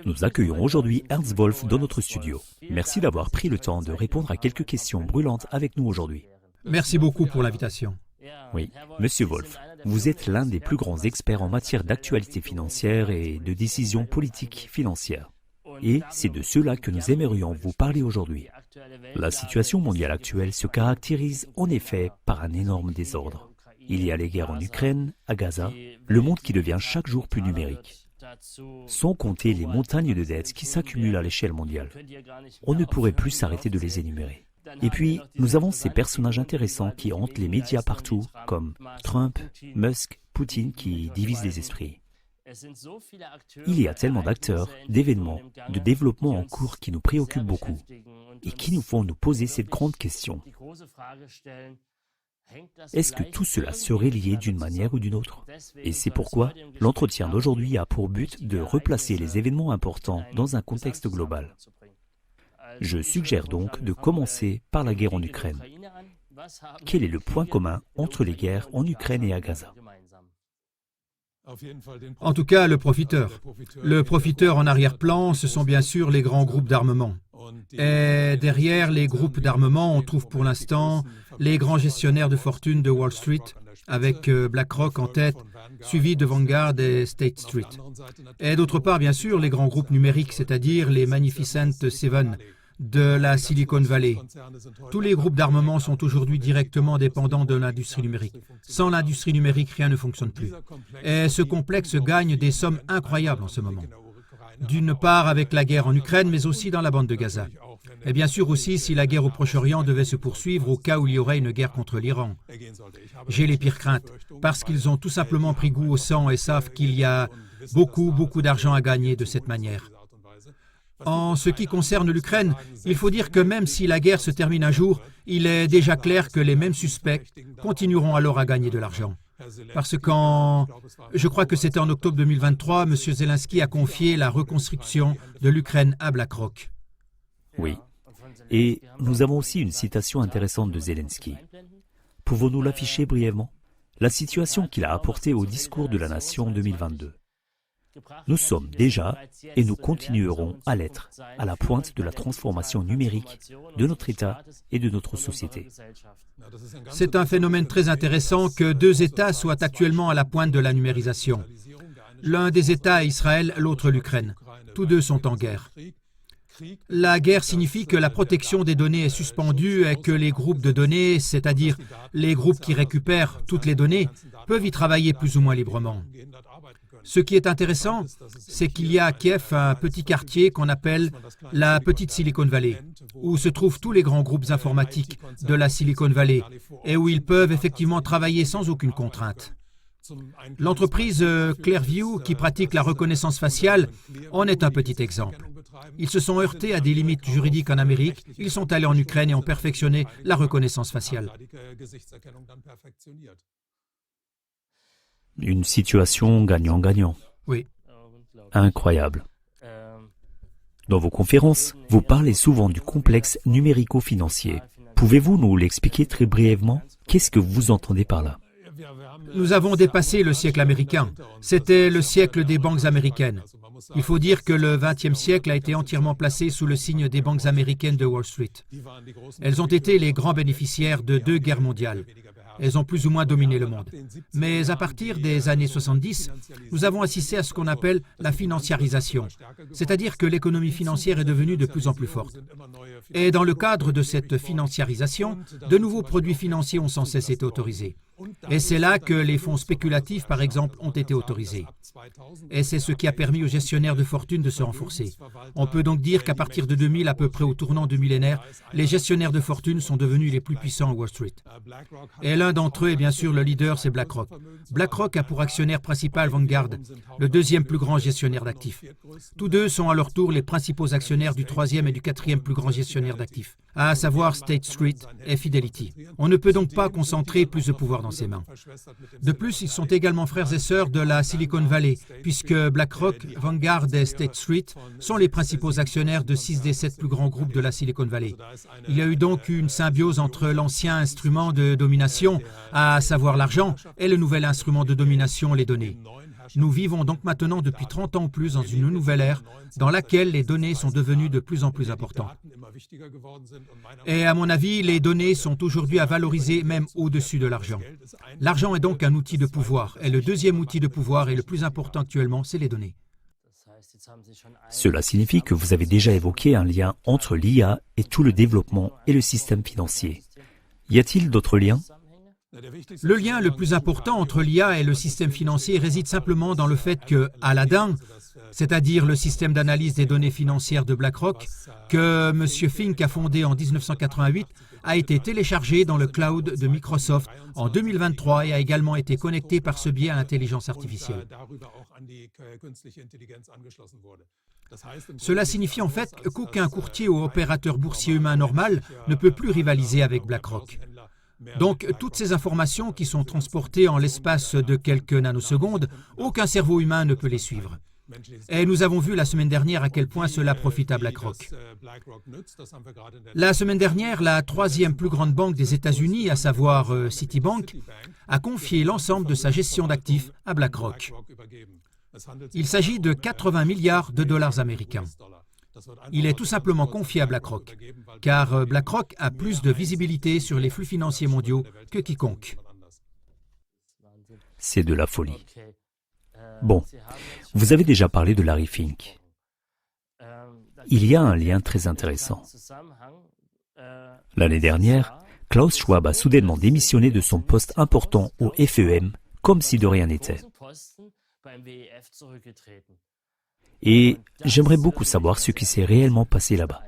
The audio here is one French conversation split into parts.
Nous accueillons aujourd'hui Ernst Wolf dans notre studio. Merci d'avoir pris le temps de répondre à quelques questions brûlantes avec nous aujourd'hui. Merci beaucoup pour l'invitation. Oui, Monsieur Wolf, vous êtes l'un des plus grands experts en matière d'actualité financière et de décisions politiques financières. Et c'est de cela que nous aimerions vous parler aujourd'hui. La situation mondiale actuelle se caractérise en effet par un énorme désordre. Il y a les guerres en Ukraine, à Gaza, le monde qui devient chaque jour plus numérique. Sans compter les montagnes de dettes qui s'accumulent à l'échelle mondiale. On ne pourrait plus s'arrêter de les énumérer. Et puis, nous avons ces personnages intéressants qui hantent les médias partout, comme Trump, Musk, Poutine, qui divisent les esprits. Il y a tellement d'acteurs, d'événements, de développements en cours qui nous préoccupent beaucoup et qui nous font nous poser cette grande question. Est-ce que tout cela serait lié d'une manière ou d'une autre? Et c'est pourquoi l'entretien d'aujourd'hui a pour but de replacer les événements importants dans un contexte global. Je suggère donc de commencer par la guerre en Ukraine. Quel est le point commun entre les guerres en Ukraine et à Gaza? En tout cas, le profiteur. Le profiteur en arrière-plan, ce sont bien sûr les grands groupes d'armement. Et derrière les groupes d'armement, on trouve pour l'instant les grands gestionnaires de fortune de Wall Street, avec BlackRock en tête, suivi de Vanguard et State Street. Et d'autre part, bien sûr, les grands groupes numériques, c'est-à-dire les Magnificent Seven de la Silicon Valley. Tous les groupes d'armement sont aujourd'hui directement dépendants de l'industrie numérique. Sans l'industrie numérique, rien ne fonctionne plus. Et ce complexe gagne des sommes incroyables en ce moment. D'une part avec la guerre en Ukraine, mais aussi dans la bande de Gaza. Et bien sûr aussi si la guerre au Proche-Orient devait se poursuivre au cas où il y aurait une guerre contre l'Iran. J'ai les pires craintes, parce qu'ils ont tout simplement pris goût au sang et savent qu'il y a beaucoup d'argent à gagner de cette manière. En ce qui concerne l'Ukraine, il faut dire que même si la guerre se termine un jour, il est déjà clair que les mêmes suspects continueront alors à gagner de l'argent. Parce je crois que c'était en octobre 2023, M. Zelensky a confié la reconstruction de l'Ukraine à BlackRock. Oui, et nous avons aussi une citation intéressante de Zelensky. Pouvons-nous l'afficher brièvement? La situation qu'il a apportée au discours de la Nation en 2022. Nous sommes déjà, et nous continuerons à l'être, à la pointe de la transformation numérique de notre État et de notre société. C'est un phénomène très intéressant que deux États soient actuellement à la pointe de la numérisation. L'un des États est Israël, l'autre l'Ukraine. Tous deux sont en guerre. La guerre signifie que la protection des données est suspendue et que les groupes de données, c'est-à-dire les groupes qui récupèrent toutes les données, peuvent y travailler plus ou moins librement. Ce qui est intéressant, c'est qu'il y a à Kiev un petit quartier qu'on appelle la petite Silicon Valley, où se trouvent tous les grands groupes informatiques de la Silicon Valley et où ils peuvent effectivement travailler sans aucune contrainte. L'entreprise Clearview, qui pratique la reconnaissance faciale, en est un petit exemple. Ils se sont heurtés à des limites juridiques en Amérique, ils sont allés en Ukraine et ont perfectionné la reconnaissance faciale. Une situation gagnant-gagnant. Oui. Incroyable. Dans vos conférences, vous parlez souvent du complexe numérico-financier. Pouvez-vous nous l'expliquer très brièvement? Qu'est-ce que vous entendez par là? Nous avons dépassé le siècle américain. C'était le siècle des banques américaines. Il faut dire que le XXe siècle a été entièrement placé sous le signe des banques américaines de Wall Street. Elles ont été les grands bénéficiaires de 2 guerres mondiales. Elles ont plus ou moins dominé le monde. Mais à partir des années 70, nous avons assisté à ce qu'on appelle la financiarisation, c'est-à-dire que l'économie financière est devenue de plus en plus forte. Et dans le cadre de cette financiarisation, de nouveaux produits financiers ont sans cesse été autorisés. Et c'est là que les fonds spéculatifs, par exemple, ont été autorisés. Et c'est ce qui a permis aux gestionnaires de fortune de se renforcer. On peut donc dire qu'à partir de 2000, à peu près au tournant du millénaire, les gestionnaires de fortune sont devenus les plus puissants à Wall Street. Et l'un d'entre eux, et bien sûr le leader, c'est BlackRock. BlackRock a pour actionnaire principal Vanguard, le deuxième plus grand gestionnaire d'actifs. Tous deux sont à leur tour les principaux actionnaires du troisième et du quatrième plus grand gestionnaire d'actifs, à savoir State Street et Fidelity. On ne peut donc pas concentrer plus de pouvoir dans ses mains. De plus, ils sont également frères et sœurs de la Silicon Valley, puisque BlackRock, Vanguard et State Street sont les principaux actionnaires de 6 des 7 plus grands groupes de la Silicon Valley. Il y a eu donc une symbiose entre l'ancien instrument de domination, à savoir l'argent, et le nouvel instrument de domination, les données. Nous vivons donc maintenant depuis 30 ans ou plus dans une nouvelle ère dans laquelle les données sont devenues de plus en plus importantes. Et à mon avis, les données sont aujourd'hui à valoriser même au-dessus de l'argent. L'argent est donc un outil de pouvoir. Et le deuxième outil de pouvoir et le plus important actuellement, c'est les données. Cela signifie que vous avez déjà évoqué un lien entre l'IA et tout le développement et le système financier. Y a-t-il d'autres liens ? Le lien le plus important entre l'IA et le système financier réside simplement dans le fait que Aladdin, c'est-à-dire le système d'analyse des données financières de BlackRock, que M. Fink a fondé en 1988, a été téléchargé dans le cloud de Microsoft en 2023 et a également été connecté par ce biais à l'intelligence artificielle. Cela signifie en fait qu'aucun courtier ou opérateur boursier humain normal ne peut plus rivaliser avec BlackRock. Donc, toutes ces informations qui sont transportées en l'espace de quelques nanosecondes, aucun cerveau humain ne peut les suivre. Et nous avons vu la semaine dernière à quel point cela profite à BlackRock. La semaine dernière, la troisième plus grande banque des États-Unis, à savoir Citibank, a confié l'ensemble de sa gestion d'actifs à BlackRock. Il s'agit de 80 milliards de dollars américains. Il est tout simplement confié à BlackRock, car BlackRock a plus de visibilité sur les flux financiers mondiaux que quiconque. C'est de la folie. Bon, vous avez déjà parlé de Larry Fink. Il y a un lien très intéressant. L'année dernière, Klaus Schwab a soudainement démissionné de son poste important au FEM, comme si de rien n'était. Et j'aimerais beaucoup savoir ce qui s'est réellement passé là-bas.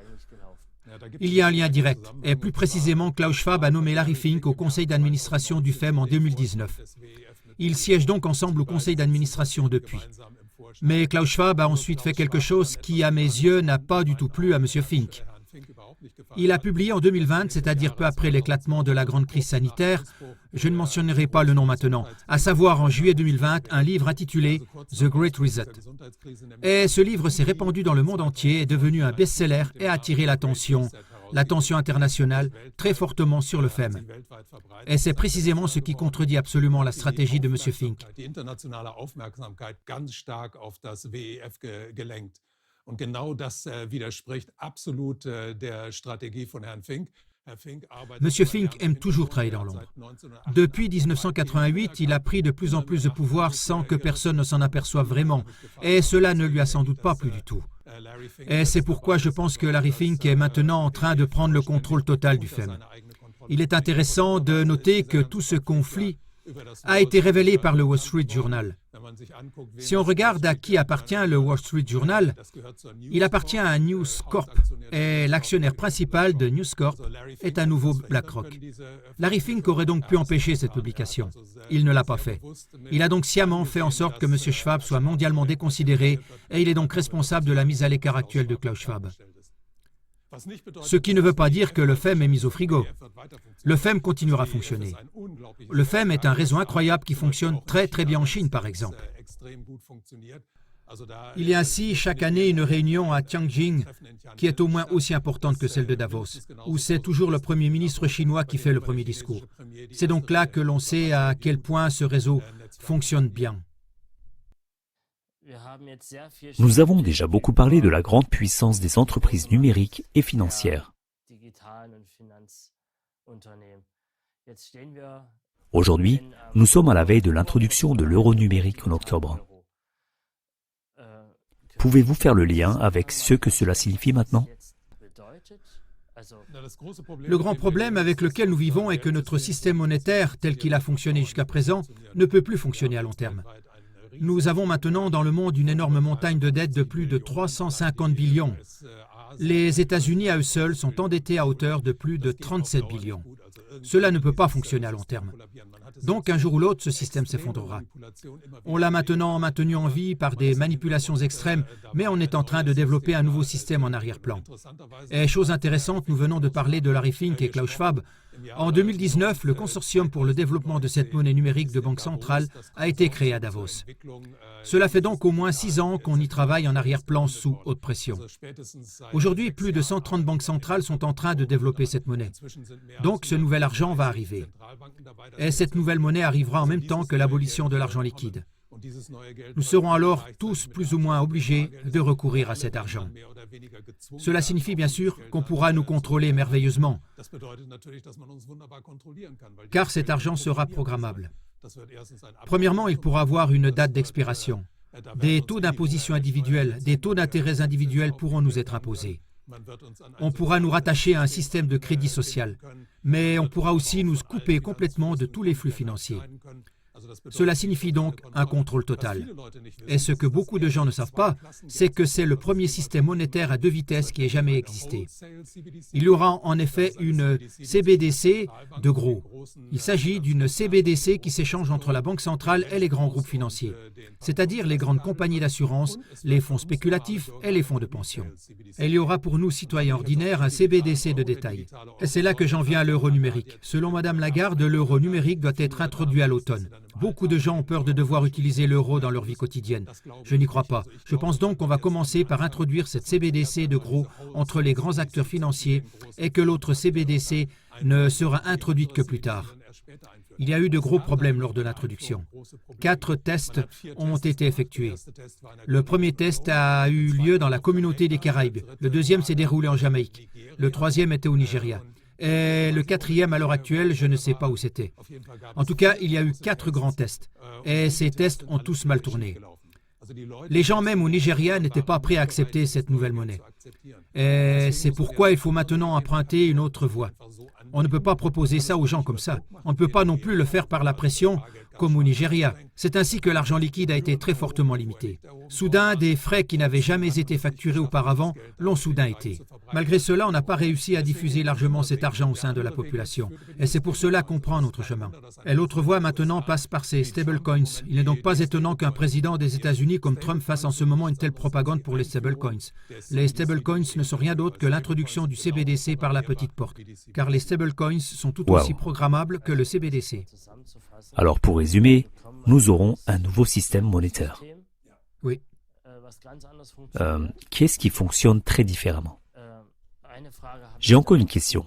Il y a un lien direct, et plus précisément, Klaus Schwab a nommé Larry Fink au conseil d'administration du FEM en 2019. Ils siègent donc ensemble au conseil d'administration depuis. Mais Klaus Schwab a ensuite fait quelque chose qui, à mes yeux, n'a pas du tout plu à M. Fink. Il a publié en 2020, c'est-à-dire peu après l'éclatement de la grande crise sanitaire, je ne mentionnerai pas le nom maintenant, à savoir en juillet 2020, un livre intitulé « The Great Reset ». Et ce livre s'est répandu dans le monde entier, est devenu un best-seller et a attiré l'attention internationale très fortement sur le FEM. Et c'est précisément ce qui contredit absolument la stratégie de M. Fink. Und genau das widerspricht absolut der Strategie von Herrn Fink. M. Fink aime toujours travailler dans l'ombre. Depuis 1988, il a pris de plus en plus de pouvoir sans que personne ne s'en aperçoive vraiment. Et cela ne lui a sans doute pas plu du tout. Et c'est pourquoi je pense que Larry Fink est maintenant en train de prendre le contrôle total du FEM. Il est intéressant de noter que tout ce conflit a été révélé par le Wall Street Journal. Si on regarde à qui appartient le Wall Street Journal, il appartient à News Corp et l'actionnaire principal de News Corp est à nouveau BlackRock. Larry Fink aurait donc pu empêcher cette publication. Il ne l'a pas fait. Il a donc sciemment fait en sorte que M. Schwab soit mondialement déconsidéré et il est donc responsable de la mise à l'écart actuelle de Klaus Schwab. Ce qui ne veut pas dire que le FEM est mis au frigo. Le FEM continuera à fonctionner. Le FEM est un réseau incroyable qui fonctionne très très bien en Chine, par exemple. Il y a ainsi chaque année une réunion à Tianjin qui est au moins aussi importante que celle de Davos, où c'est toujours le Premier ministre chinois qui fait le premier discours. C'est donc là que l'on sait à quel point ce réseau fonctionne bien. Nous avons déjà beaucoup parlé de la grande puissance des entreprises numériques et financières. Aujourd'hui, nous sommes à la veille de l'introduction de l'euro numérique en octobre. Pouvez-vous faire le lien avec ce que cela signifie maintenant ? Le grand problème avec lequel nous vivons est que notre système monétaire, tel qu'il a fonctionné jusqu'à présent, ne peut plus fonctionner à long terme. Nous avons maintenant dans le monde une énorme montagne de dettes de plus de 350 billions. Les États-Unis à eux seuls sont endettés à hauteur de plus de 37 billions. Cela ne peut pas fonctionner à long terme. Donc un jour ou l'autre, ce système s'effondrera. On l'a maintenant maintenu en vie par des manipulations extrêmes, mais on est en train de développer un nouveau système en arrière-plan. Et chose intéressante, nous venons de parler de Larry Fink et Klaus Schwab. En 2019, le consortium pour le développement de cette monnaie numérique de banque centrale a été créé à Davos. Cela fait donc au moins 6 ans qu'on y travaille en arrière-plan sous haute pression. Aujourd'hui, plus de 130 banques centrales sont en train de développer cette monnaie. Donc ce nouvel argent va arriver. Et cette nouvelle monnaie arrivera en même temps que l'abolition de l'argent liquide. Nous serons alors tous plus ou moins obligés de recourir à cet argent. Cela signifie bien sûr qu'on pourra nous contrôler merveilleusement, car cet argent sera programmable. Premièrement, il pourra avoir une date d'expiration. Des taux d'imposition individuels, des taux d'intérêts individuels pourront nous être imposés. On pourra nous rattacher à un système de crédit social, mais on pourra aussi nous couper complètement de tous les flux financiers. Cela signifie donc un contrôle total. Et ce que beaucoup de gens ne savent pas, c'est que c'est le premier système monétaire à deux vitesses qui ait jamais existé. Il y aura en effet une CBDC de gros. Il s'agit d'une CBDC qui s'échange entre la Banque centrale et les grands groupes financiers, c'est-à-dire les grandes compagnies d'assurance, les fonds spéculatifs et les fonds de pension. Et il y aura pour nous, citoyens ordinaires, un CBDC de détail. Et c'est là que j'en viens à l'euro numérique. Selon Mme Lagarde, l'euro numérique doit être introduit à l'automne. Beaucoup de gens ont peur de devoir utiliser l'euro dans leur vie quotidienne. Je n'y crois pas. Je pense donc qu'on va commencer par introduire cette CBDC de gros entre les grands acteurs financiers et que l'autre CBDC ne sera introduite que plus tard. Il y a eu de gros problèmes lors de l'introduction. 4 tests ont été effectués. Le premier test a eu lieu dans la communauté des Caraïbes. Le deuxième s'est déroulé en Jamaïque. Le troisième était au Nigeria. Et le quatrième, à l'heure actuelle, je ne sais pas où c'était. En tout cas, il y a eu 4 grands tests. Et ces tests ont tous mal tourné. Les gens même au Nigeria n'étaient pas prêts à accepter cette nouvelle monnaie. Et c'est pourquoi il faut maintenant emprunter une autre voie. On ne peut pas proposer ça aux gens comme ça. On ne peut pas non plus le faire par la pression, comme au Nigeria. C'est ainsi que l'argent liquide a été très fortement limité. Soudain, des frais qui n'avaient jamais été facturés auparavant l'ont soudain été. Malgré cela, on n'a pas réussi à diffuser largement cet argent au sein de la population. Et c'est pour cela qu'on prend notre chemin. Et l'autre voie maintenant passe par ces stablecoins. Il n'est donc pas étonnant qu'un président des États-Unis comme Trump fasse en ce moment une telle propagande pour les stablecoins. Les stablecoins ne sont rien d'autre que l'introduction du CBDC par la petite porte. Car les stablecoins sont tout aussi programmables que le CBDC. Alors pour résumer, nous aurons un nouveau système monétaire. Oui. Qu'est-ce qui fonctionne très différemment? J'ai encore une question.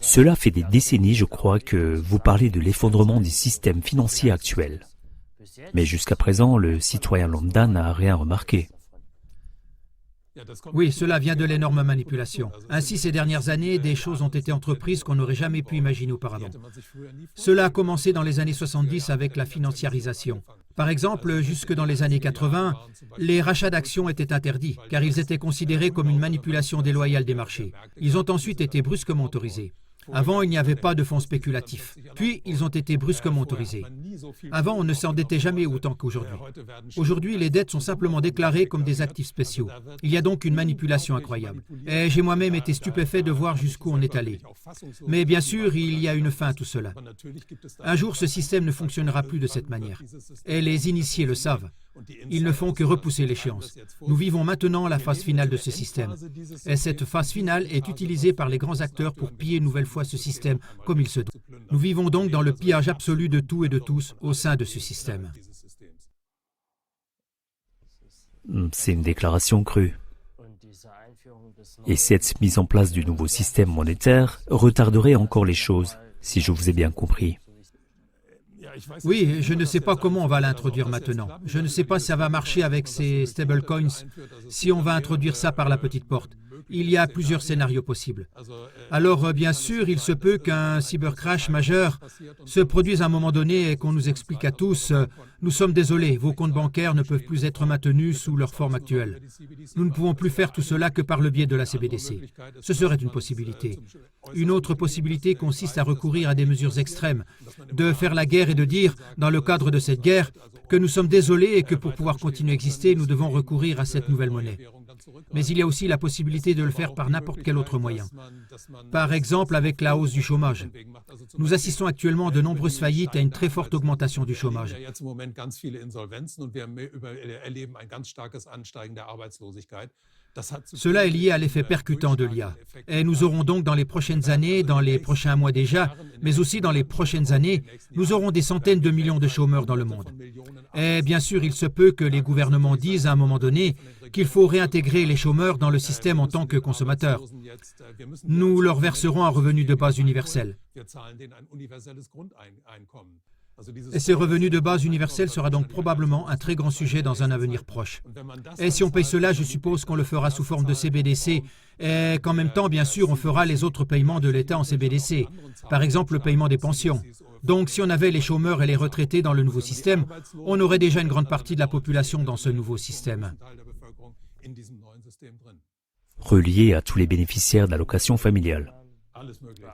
Cela fait des décennies, je crois, que vous parlez de l'effondrement du système financier actuel. Mais jusqu'à présent, le citoyen lambda n'a rien remarqué. Oui, cela vient de l'énorme manipulation. Ainsi, ces dernières années, des choses ont été entreprises qu'on n'aurait jamais pu imaginer auparavant. Cela a commencé dans les années 70 avec la financiarisation. Par exemple, jusque dans les années 80, les rachats d'actions étaient interdits, car ils étaient considérés comme une manipulation déloyale des marchés. Ils ont ensuite été brusquement autorisés. Avant, il n'y avait pas de fonds spéculatifs. Puis, ils ont été brusquement autorisés. Avant, on ne s'endettait jamais autant qu'aujourd'hui. Aujourd'hui, les dettes sont simplement déclarées comme des actifs spéciaux. Il y a donc une manipulation incroyable. Et j'ai moi-même été stupéfait de voir jusqu'où on est allé. Mais bien sûr, il y a une fin à tout cela. Un jour, ce système ne fonctionnera plus de cette manière. Et les initiés le savent. Ils ne font que repousser l'échéance. Nous vivons maintenant la phase finale de ce système. Et cette phase finale est utilisée par les grands acteurs pour piller une nouvelle fois ce système comme il se doit. Nous vivons donc dans le pillage absolu de tout et de tous au sein de ce système. C'est une déclaration crue. Et cette mise en place du nouveau système monétaire retarderait encore les choses, si je vous ai bien compris. Oui, je ne sais pas comment on va l'introduire maintenant. Je ne sais pas si ça va marcher avec ces stablecoins, si on va introduire ça par la petite porte. Il y a plusieurs scénarios possibles. Alors, bien sûr, il se peut qu'un cybercrash majeur se produise à un moment donné et qu'on nous explique à tous « Nous sommes désolés, vos comptes bancaires ne peuvent plus être maintenus sous leur forme actuelle. Nous ne pouvons plus faire tout cela que par le biais de la CBDC. » Ce serait une possibilité. Une autre possibilité consiste à recourir à des mesures extrêmes, de faire la guerre et de dire, dans le cadre de cette guerre, que nous sommes désolés et que pour pouvoir continuer à exister, nous devons recourir à cette nouvelle monnaie. Mais il y a aussi la possibilité de le faire par n'importe quel autre moyen. Par exemple, avec la hausse du chomage. Nous assistons actuellement à de nombreuses faillites et à une très forte augmentation du chômage. Cela est lié à l'effet percutant de l'IA. Et nous aurons donc dans les prochaines années, dans les prochains mois déjà, mais aussi dans les prochaines années, nous aurons des centaines de millions de chômeurs dans le monde. Et bien sûr, il se peut que les gouvernements disent à un moment donné qu'il faut réintégrer les chômeurs dans le système en tant que consommateurs. Nous leur verserons un revenu de base universel. Et ce revenu de base universel sera donc probablement un très grand sujet dans un avenir proche. Et si on paye cela, je suppose qu'on le fera sous forme de CBDC et qu'en même temps, bien sûr, on fera les autres paiements de l'État en CBDC. Par exemple, le paiement des pensions. Donc, si on avait les chômeurs et les retraités dans le nouveau système, on aurait déjà une grande partie de la population dans ce nouveau système. Relié à tous les bénéficiaires d'allocations familiales.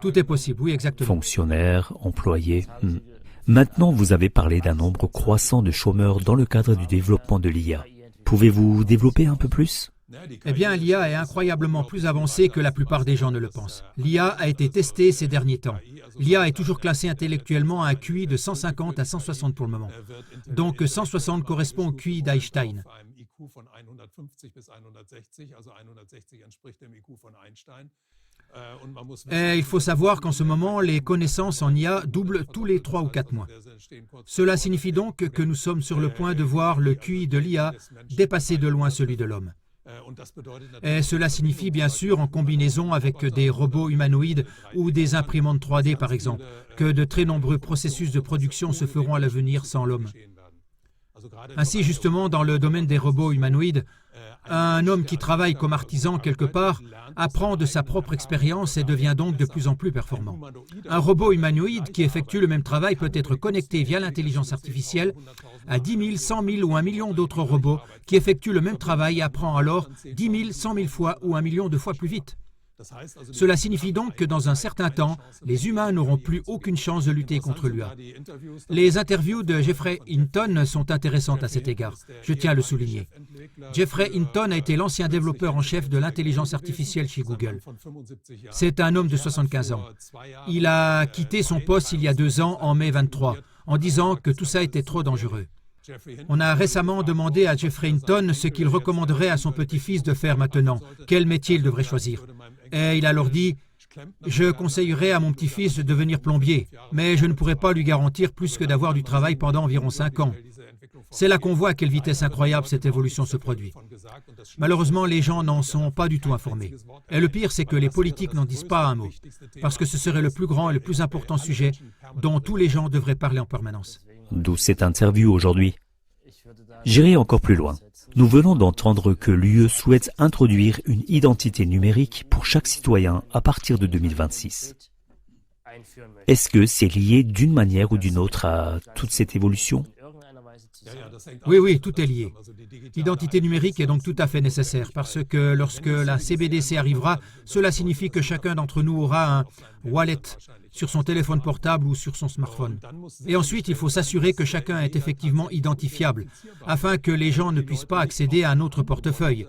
Tout est possible, oui, exactement. Fonctionnaires, employés. Maintenant, vous avez parlé d'un nombre croissant de chômeurs dans le cadre du développement de l'IA. Pouvez-vous développer un peu plus ? Eh bien, l'IA est incroyablement plus avancée que la plupart des gens ne le pensent. L'IA a été testée ces derniers temps. L'IA est toujours classée intellectuellement à un QI de 150 à 160 pour le moment. Donc 160 correspond au QI d'Einstein. Et il faut savoir qu'en ce moment, les connaissances en IA doublent tous les 3 ou 4 mois. Cela signifie donc que nous sommes sur le point de voir le QI de l'IA dépasser de loin celui de l'homme. Et cela signifie bien sûr, en combinaison avec des robots humanoïdes ou des imprimantes 3D par exemple, que de très nombreux processus de production se feront à l'avenir sans l'homme. Ainsi, justement, dans le domaine des robots humanoïdes, un homme qui travaille comme artisan quelque part apprend de sa propre expérience et devient donc de plus en plus performant. Un robot humanoïde qui effectue le même travail peut être connecté via l'intelligence artificielle à 10 000, 100 000 ou 1 million d'autres robots qui effectuent le même travail et apprend alors 10 000, 100 000 fois ou 1 million de fois plus vite. Cela signifie donc que dans un certain temps, les humains n'auront plus aucune chance de lutter contre l'IA. Les interviews de Jeffrey Hinton sont intéressantes à cet égard. Je tiens à le souligner. Jeffrey Hinton a été l'ancien développeur en chef de l'intelligence artificielle chez Google. C'est un homme de 75 ans. Il a quitté son poste il y a 2 ans, en mai 23, en disant que tout ça était trop dangereux. On a récemment demandé à Jeffrey Hinton ce qu'il recommanderait à son petit-fils de faire maintenant, quel métier il devrait choisir. Et il a alors dit « Je conseillerais à mon petit-fils de devenir plombier, mais je ne pourrais pas lui garantir plus que d'avoir du travail pendant environ 5 ans. » C'est là qu'on voit à quelle vitesse incroyable cette évolution se produit. Malheureusement, les gens n'en sont pas du tout informés. Et le pire, c'est que les politiques n'en disent pas un mot, parce que ce serait le plus grand et le plus important sujet dont tous les gens devraient parler en permanence. D'où cette interview aujourd'hui. J'irai encore plus loin. Nous venons d'entendre que l'UE souhaite introduire une identité numérique pour chaque citoyen à partir de 2026. Est-ce que c'est lié d'une manière ou d'une autre à toute cette évolution ? Oui, tout est lié. L'identité numérique est donc tout à fait nécessaire parce que lorsque la CBDC arrivera, cela signifie que chacun d'entre nous aura un wallet sur son téléphone portable ou sur son smartphone. Et ensuite, il faut s'assurer que chacun est effectivement identifiable afin que les gens ne puissent pas accéder à un autre portefeuille.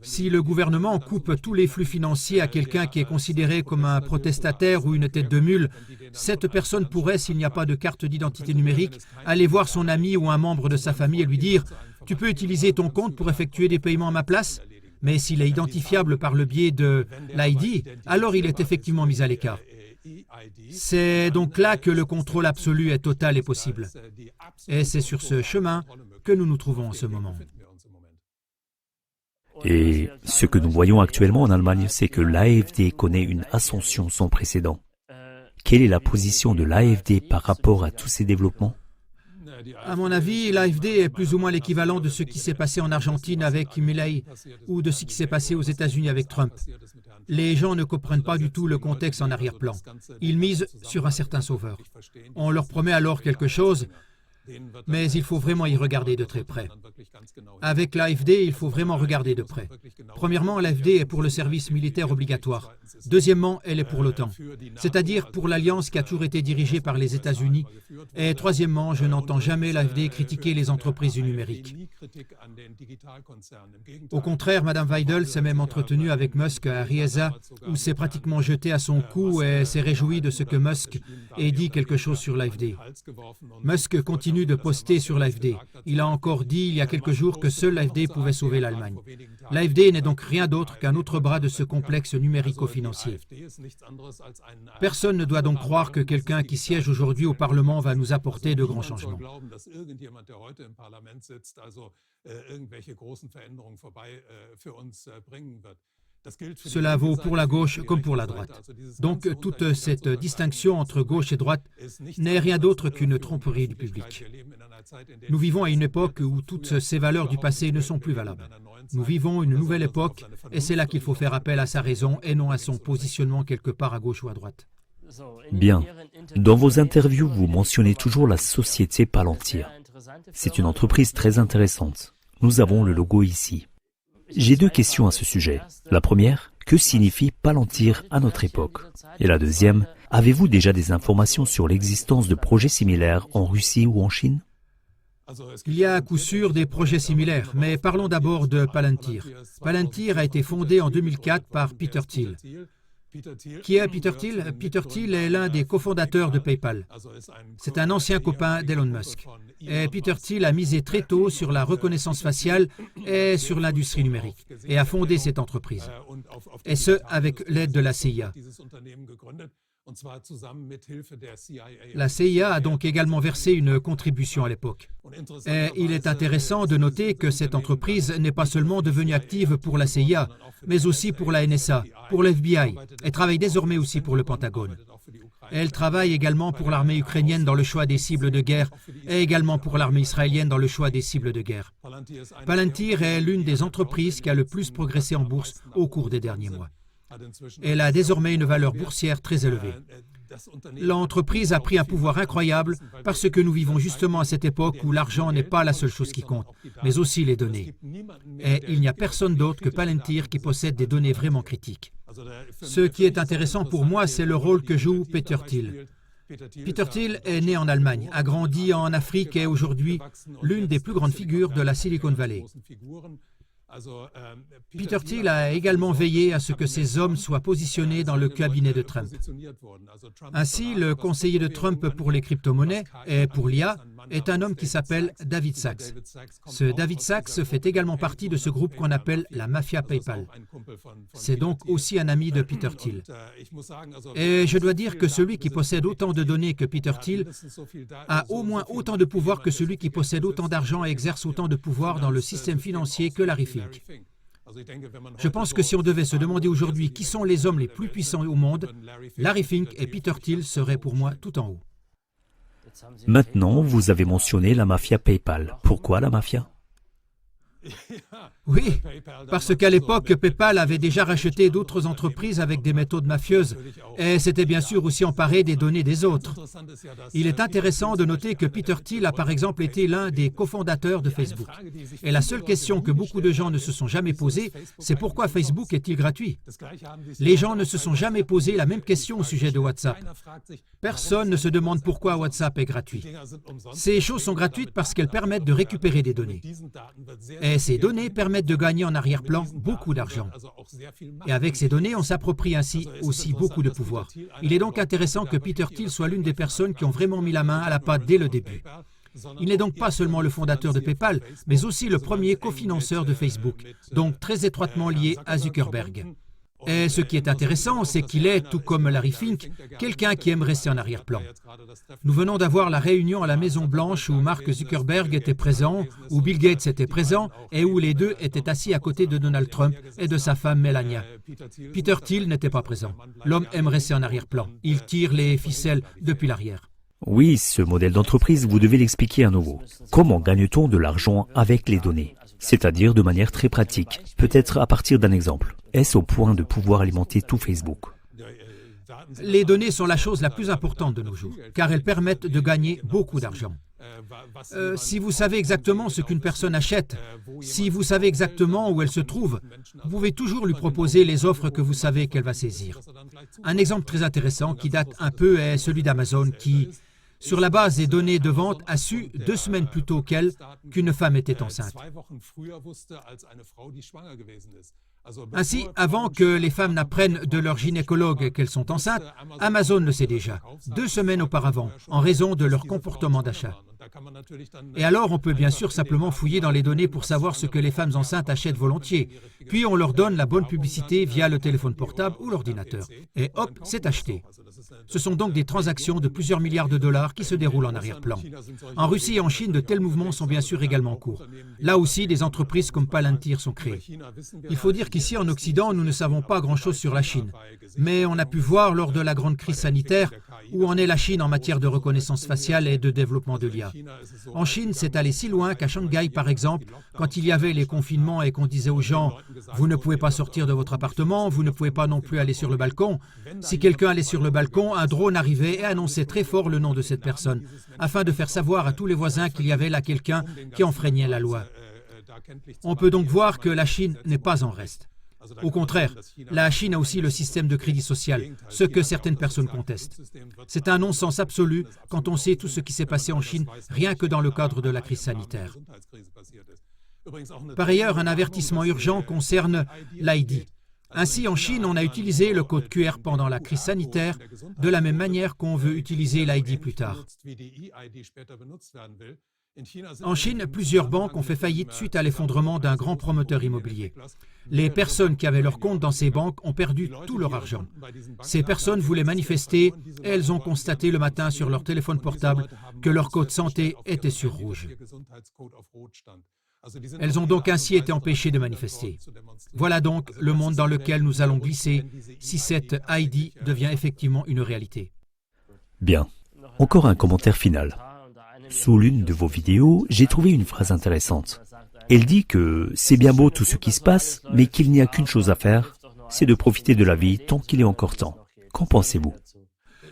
Si le gouvernement coupe tous les flux financiers à quelqu'un qui est considéré comme un protestataire ou une tête de mule, cette personne pourrait, s'il n'y a pas de carte d'identité numérique, aller voir son ami ou un membre de sa famille et lui dire « Tu peux utiliser ton compte pour effectuer des paiements à ma place ?» Mais s'il est identifiable par le biais de l'ID, alors il est effectivement mis à l'écart. C'est donc là que le contrôle absolu est total et possible. Et c'est sur ce chemin que nous nous trouvons en ce moment. Et ce que nous voyons actuellement en Allemagne, c'est que l'AfD connaît une ascension sans précédent. Quelle est la position de l'AfD par rapport à tous ces développements ? À mon avis, l'AfD est plus ou moins l'équivalent de ce qui s'est passé en Argentine avec Milei ou de ce qui s'est passé aux États-Unis avec Trump. Les gens ne comprennent pas du tout le contexte en arrière-plan. Ils misent sur un certain sauveur. On leur promet alors quelque chose, mais il faut vraiment y regarder de très près. Avec l'AfD, il faut vraiment regarder de près. Premièrement, l'AfD est pour le service militaire obligatoire. Deuxièmement, elle est pour l'OTAN, c'est-à-dire pour l'alliance qui a toujours été dirigée par les États-Unis. Et troisièmement, je n'entends jamais l'AfD critiquer les entreprises du numérique. Au contraire, Mme Weidel s'est même entretenue avec Musk à Riesa, où s'est pratiquement jeté à son cou et s'est réjoui de ce que Musk ait dit quelque chose sur l'AfD. Musk continue continue de poster sur l'AfD. Il a encore dit il y a quelques jours que seul l'AfD pouvait sauver l'Allemagne. L'AfD n'est donc rien d'autre qu'un autre bras de ce complexe numérico-financier. Personne ne doit donc croire que quelqu'un qui siège aujourd'hui au Parlement va nous apporter de grands changements. Cela vaut pour la gauche comme pour la droite. Donc toute cette distinction entre gauche et droite n'est rien d'autre qu'une tromperie du public. Nous vivons à une époque où toutes ces valeurs du passé ne sont plus valables. Nous vivons une nouvelle époque et c'est là qu'il faut faire appel à sa raison et non à son positionnement quelque part à gauche ou à droite. Bien. Dans vos interviews, vous mentionnez toujours la société Palantir. C'est une entreprise très intéressante. Nous avons le logo ici. J'ai deux questions à ce sujet. La première, que signifie Palantir à notre époque? Et la deuxième, avez-vous déjà des informations sur l'existence de projets similaires en Russie ou en Chine? Il y a à coup sûr des projets similaires, mais parlons d'abord de Palantir. Palantir a été fondé en 2004 par Peter Thiel. Qui est Peter Thiel? Peter Thiel est l'un des cofondateurs de PayPal. C'est un ancien copain d'Elon Musk. Et Peter Thiel a misé très tôt sur la reconnaissance faciale et sur l'industrie numérique et a fondé cette entreprise. Et ce, avec l'aide de la CIA. La CIA a donc également versé une contribution à l'époque. Et il est intéressant de noter que cette entreprise n'est pas seulement devenue active pour la CIA, mais aussi pour la NSA, pour l'FBI. Elle travaille désormais aussi pour le Pentagone. Elle travaille également pour l'armée ukrainienne dans le choix des cibles de guerre et également pour l'armée israélienne dans le choix des cibles de guerre. Palantir est l'une des entreprises qui a le plus progressé en bourse au cours des derniers mois. Elle a désormais une valeur boursière très élevée. L'entreprise a pris un pouvoir incroyable parce que nous vivons justement à cette époque où l'argent n'est pas la seule chose qui compte, mais aussi les données. Et il n'y a personne d'autre que Palantir qui possède des données vraiment critiques. Ce qui est intéressant pour moi, c'est le rôle que joue Peter Thiel. Peter Thiel est né en Allemagne, a grandi en Afrique et est aujourd'hui l'une des plus grandes figures de la Silicon Valley. Peter Thiel a également veillé à ce que ces hommes soient positionnés dans le cabinet de Trump. Ainsi, le conseiller de Trump pour les crypto-monnaies et pour l'IA est un homme qui s'appelle David Sacks. Ce David Sacks fait également partie de ce groupe qu'on appelle la mafia PayPal. C'est donc aussi un ami de Peter Thiel. Et je dois dire que celui qui possède autant de données que Peter Thiel a au moins autant de pouvoir que celui qui possède autant d'argent et exerce autant de pouvoir dans le système financier que Larry Fink. Je pense que si on devait se demander aujourd'hui qui sont les hommes les plus puissants au monde, Larry Fink et Peter Thiel seraient pour moi tout en haut. Maintenant, vous avez mentionné la mafia PayPal. Pourquoi la mafia? Oui, parce qu'à l'époque, PayPal avait déjà racheté d'autres entreprises avec des méthodes mafieuses et s'était bien sûr aussi emparé des données des autres. Il est intéressant de noter que Peter Thiel a par exemple été l'un des cofondateurs de Facebook. Et la seule question que beaucoup de gens ne se sont jamais posée, c'est pourquoi Facebook est-il gratuit? Les gens ne se sont jamais posé la même question au sujet de WhatsApp. Personne ne se demande pourquoi WhatsApp est gratuit. Ces choses sont gratuites parce qu'elles permettent de récupérer des données. Et ces données permettent de gagner en arrière-plan beaucoup d'argent. Et avec ces données, on s'approprie ainsi aussi beaucoup de pouvoir. Il est donc intéressant que Peter Thiel soit l'une des personnes qui ont vraiment mis la main à la pâte dès le début. Il n'est donc pas seulement le fondateur de PayPal, mais aussi le premier cofinanceur de Facebook, donc très étroitement lié à Zuckerberg. Et ce qui est intéressant, c'est qu'il est, tout comme Larry Fink, quelqu'un qui aime rester en arrière-plan. Nous venons d'avoir la réunion à la Maison-Blanche où Mark Zuckerberg était présent, où Bill Gates était présent et où les deux étaient assis à côté de Donald Trump et de sa femme Melania. Peter Thiel n'était pas présent. L'homme aime rester en arrière-plan. Il tire les ficelles depuis l'arrière. Oui, ce modèle d'entreprise, vous devez l'expliquer à nouveau. Comment gagne-t-on de l'argent avec les données? C'est-à-dire de manière très pratique, peut-être à partir d'un exemple. Est-ce au point de pouvoir alimenter tout Facebook? Les données sont la chose la plus importante de nos jours, car elles permettent de gagner beaucoup d'argent. Si vous savez exactement ce qu'une personne achète, si vous savez exactement où elle se trouve, vous pouvez toujours lui proposer les offres que vous savez qu'elle va saisir. Un exemple très intéressant qui date un peu est celui d'Amazon qui, sur la base des données de vente, a su 2 semaines plus tôt qu'elle qu'une femme était enceinte. Ainsi, avant que les femmes n'apprennent de leur gynécologue qu'elles sont enceintes, Amazon le sait déjà, 2 semaines auparavant, en raison de leur comportement d'achat. Et alors, on peut bien sûr simplement fouiller dans les données pour savoir ce que les femmes enceintes achètent volontiers. Puis on leur donne la bonne publicité via le téléphone portable ou l'ordinateur. Et hop, c'est acheté. Ce sont donc des transactions de plusieurs milliards de dollars qui se déroulent en arrière-plan. En Russie et en Chine, de tels mouvements sont bien sûr également en cours. Là aussi, des entreprises comme Palantir sont créées. Il faut dire qu'ici, en Occident, nous ne savons pas grand-chose sur la Chine. Mais on a pu voir lors de la grande crise sanitaire où en est la Chine en matière de reconnaissance faciale et de développement de l'IA. En Chine, c'est allé si loin qu'à Shanghai, par exemple, quand il y avait les confinements et qu'on disait aux gens « Vous ne pouvez pas sortir de votre appartement, vous ne pouvez pas non plus aller sur le balcon », si quelqu'un allait sur le balcon, un drone arrivait et annonçait très fort le nom de cette personne, afin de faire savoir à tous les voisins qu'il y avait là quelqu'un qui enfreignait la loi. On peut donc voir que la Chine n'est pas en reste. Au contraire, la Chine a aussi le système de crédit social, ce que certaines personnes contestent. C'est un non-sens absolu quand on sait tout ce qui s'est passé en Chine, rien que dans le cadre de la crise sanitaire. Par ailleurs, un avertissement urgent concerne l'ID. Ainsi, en Chine, on a utilisé le code QR pendant la crise sanitaire de la même manière qu'on veut utiliser l'ID plus tard. En Chine, plusieurs banques ont fait faillite suite à l'effondrement d'un grand promoteur immobilier. Les personnes qui avaient leur compte dans ces banques ont perdu tout leur argent. Ces personnes voulaient manifester et elles ont constaté le matin sur leur téléphone portable que leur code santé était sur rouge. Elles ont donc ainsi été empêchées de manifester. Voilà donc le monde dans lequel nous allons glisser si cette ID devient effectivement une réalité. Bien. Encore un commentaire final. Sous l'une de vos vidéos, j'ai trouvé une phrase intéressante. Elle dit que c'est bien beau tout ce qui se passe, mais qu'il n'y a qu'une chose à faire, c'est de profiter de la vie tant qu'il est encore temps. Qu'en pensez-vous?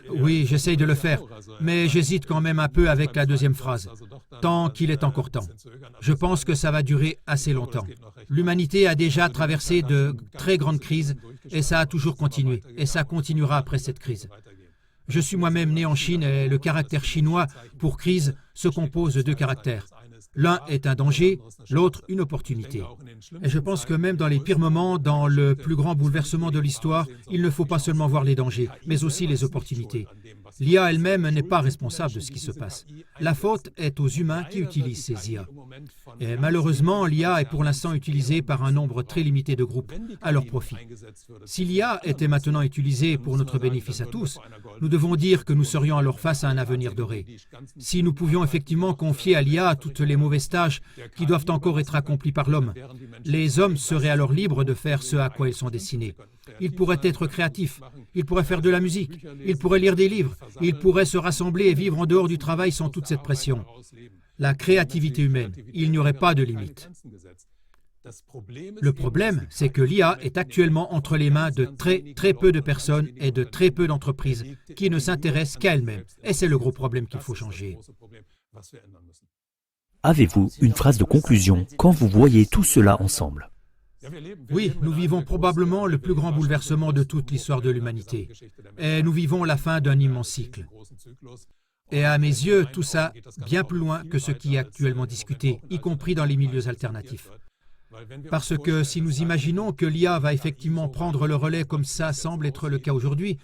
Oui, j'essaye de le faire, mais j'hésite quand même un peu avec la deuxième phrase. Tant qu'il est encore temps. Je pense que ça va durer assez longtemps. L'humanité a déjà traversé de très grandes crises et ça a toujours continué. Et ça continuera après cette crise. Je suis moi-même né en Chine et le caractère chinois pour crise se compose de 2 caractères. L'un est un danger, l'autre une opportunité. Et je pense que même dans les pires moments, dans le plus grand bouleversement de l'histoire, il ne faut pas seulement voir les dangers, mais aussi les opportunités. L'IA elle-même n'est pas responsable de ce qui se passe. La faute est aux humains qui utilisent ces IA. Et malheureusement, l'IA est pour l'instant utilisée par un nombre très limité de groupes, à leur profit. Si l'IA était maintenant utilisée pour notre bénéfice à tous, nous devons dire que nous serions alors face à un avenir doré. Si nous pouvions effectivement confier à l'IA toutes les mauvaises tâches qui doivent encore être accomplies par l'homme, les hommes seraient alors libres de faire ce à quoi ils sont destinés. Ils pourraient être créatifs, ils pourraient faire de la musique, ils pourraient lire des livres, ils pourraient se rassembler et vivre en dehors du travail sans toute cette pression. La créativité humaine, il n'y aurait pas de limite. Le problème, c'est que l'IA est actuellement entre les mains de très peu de personnes et de très peu d'entreprises qui ne s'intéressent qu'à elles-mêmes. Et c'est le gros problème qu'il faut changer. Avez-vous une phrase de conclusion quand vous voyez tout cela ensemble? Oui, nous vivons probablement le plus grand bouleversement de toute l'histoire de l'humanité. Et nous vivons la fin d'un immense cycle. Et à mes yeux, tout ça, bien plus loin que ce qui est actuellement discuté, y compris dans les milieux alternatifs. Parce que si nous imaginons que l'IA va effectivement prendre le relais comme ça semble être le cas aujourd'hui,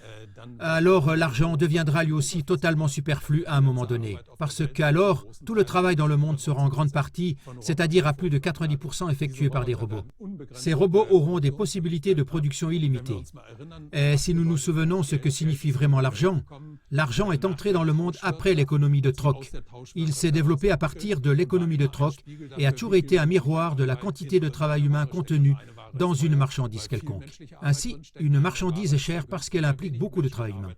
alors l'argent deviendra lui aussi totalement superflu à un moment donné. Parce qu'alors, tout le travail dans le monde sera en grande partie, c'est-à-dire à plus de 90% effectué par des robots. Ces robots auront des possibilités de production illimitées. Et si nous nous souvenons ce que signifie vraiment l'argent, l'argent est entré dans le monde après l'économie de troc. Il s'est développé à partir de l'économie de troc et a toujours été un miroir de la quantité de travail humain contenu dans une marchandise quelconque. Ainsi, une marchandise est chère parce qu'elle implique beaucoup de travail humain.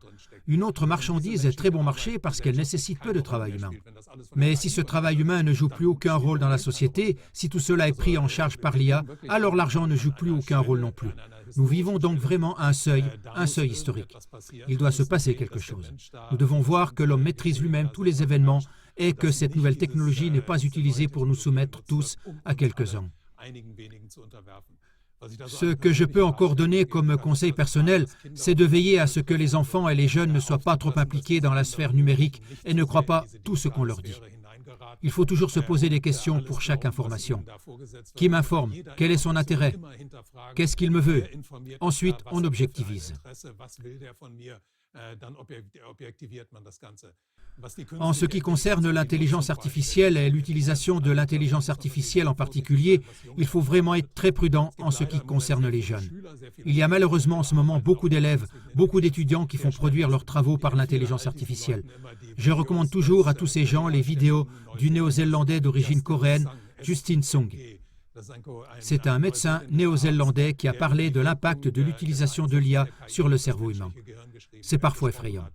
Une autre marchandise est très bon marché parce qu'elle nécessite peu de travail humain. Mais si ce travail humain ne joue plus aucun rôle dans la société, si tout cela est pris en charge par l'IA, alors l'argent ne joue plus aucun rôle non plus. Nous vivons donc vraiment un seuil historique. Il doit se passer quelque chose. Nous devons voir que l'homme maîtrise lui-même tous les événements et que cette nouvelle technologie n'est pas utilisée pour nous soumettre tous à quelques-uns. Ce que je peux encore donner comme conseil personnel, c'est de veiller à ce que les enfants et les jeunes ne soient pas trop impliqués dans la sphère numérique et ne croient pas tout ce qu'on leur dit. Il faut toujours se poser des questions pour chaque information. Qui m'informe? Quel est son intérêt? Qu'est-ce qu'il me veut? Ensuite, on objectivise. En ce qui concerne l'intelligence artificielle et l'utilisation de l'intelligence artificielle en particulier, il faut vraiment être très prudent en ce qui concerne les jeunes. Il y a malheureusement en ce moment beaucoup d'élèves, beaucoup d'étudiants qui font produire leurs travaux par l'intelligence artificielle. Je recommande toujours à tous ces gens les vidéos du Néo-Zélandais d'origine coréenne, Justin Sung. C'est un médecin néo-zélandais qui a parlé de l'impact de l'utilisation de l'IA sur le cerveau humain. C'est parfois effrayant.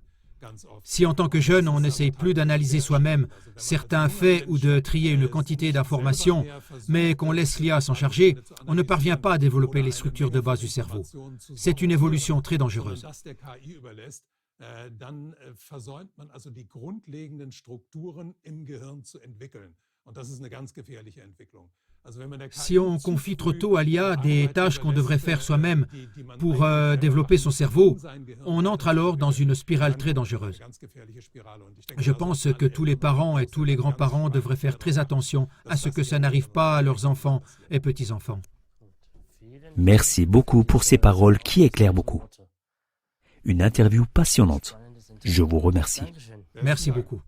Si en tant que jeune, on n'essaye plus d'analyser soi-même certains faits ou de trier une quantité d'informations, mais qu'on laisse l'IA s'en charger, on ne parvient pas à développer les structures de base du cerveau. C'est une évolution très dangereuse. Dann versäumt man also die grundlegenden Strukturen im Gehirn zu entwickeln. Und das ist eine ganz gefährliche Entwicklung. Si on confie trop tôt à l'IA des tâches qu'on devrait faire soi-même pour développer son cerveau, on entre alors dans une spirale très dangereuse. Je pense que tous les parents et tous les grands-parents devraient faire très attention à ce que ça n'arrive pas à leurs enfants et petits-enfants. Merci beaucoup pour ces paroles qui éclairent beaucoup. Une interview passionnante. Je vous remercie. Merci beaucoup.